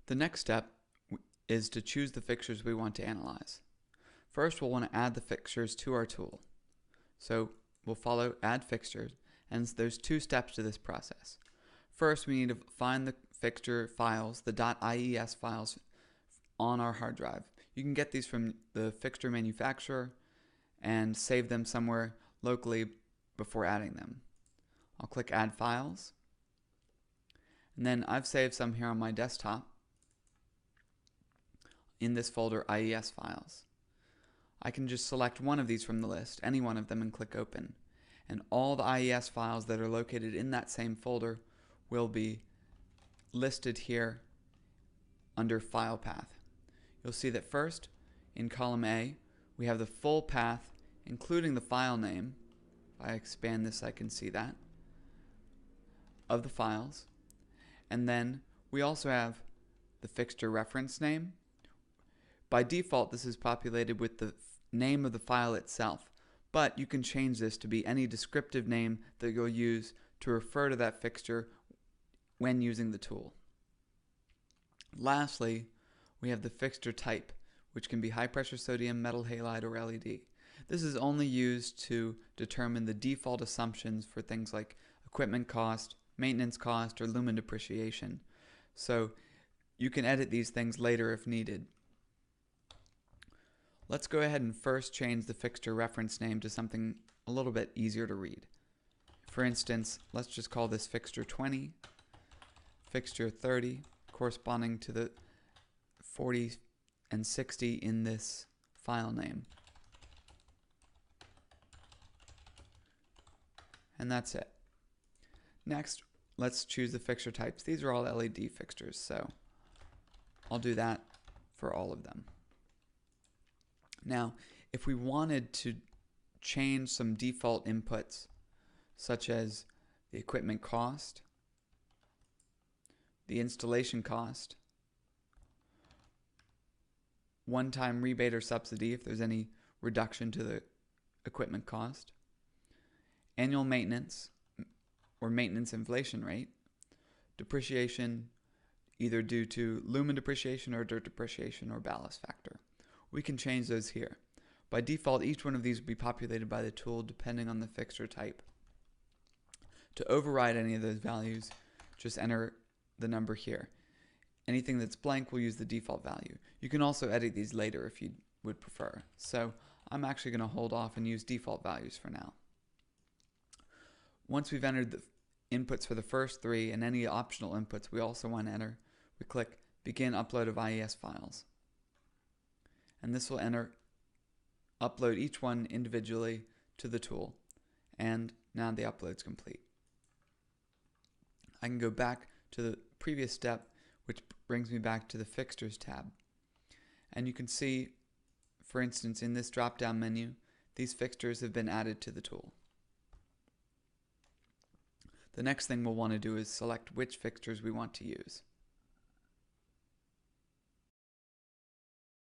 The next step is to choose the fixtures we want to analyze. First, we'll want to add the fixtures to our tool. So we'll follow add fixtures, and there's two steps to this process. First, we need to find the fixture files, the .ies files, on our hard drive. You can get these from the fixture manufacturer and save them somewhere locally before adding them. I'll click Add Files, and then I've saved some here on my desktop in this folder IES files. I can just select one of these from the list, any one of them, and click Open. And all the IES files that are located in that same folder will be listed here under File Path. You'll see that first, in column A, we have the full path, including the file name. If I expand this, I can see that, of the files. And then we also have the fixture reference name. By default, this is populated with the name of the file itself, but you can change this to be any descriptive name that you'll use to refer to that fixture when using the tool. Lastly, we have the fixture type, which can be high pressure sodium, metal halide, or LED. This is only used to determine the default assumptions for things like equipment cost, maintenance cost, or lumen depreciation. So you can edit these things later if needed. Let's go ahead and first change the fixture reference name to something a little bit easier to read. For instance, let's just call this fixture 20, fixture 30, corresponding to the 40 and 60 in this file name. And that's it. Next, let's choose the fixture types. These are all LED fixtures, so I'll do that for all of them. Now, if we wanted to change some default inputs, such as the equipment cost, the installation cost, one-time rebate or subsidy if there's any reduction to the equipment cost, annual maintenance or maintenance inflation rate, depreciation either due to lumen depreciation or dirt depreciation or ballast factor. We can change those here. By default, each one of these will be populated by the tool depending on the fixture type. To override any of those values, just enter the number here. Anything that's blank will use the default value. You can also edit these later if you would prefer. So I'm actually going to hold off and use default values for now. Once we've entered the inputs for the first three and any optional inputs we also want to enter, we click Begin Upload of IES Files. And this will upload each one individually to the tool. And now the upload's complete. I can go back to the previous step, which brings me back to the Fixtures tab. And you can see, for instance, in this drop-down menu, these fixtures have been added to the tool. The next thing we'll want to do is select which fixtures we want to use.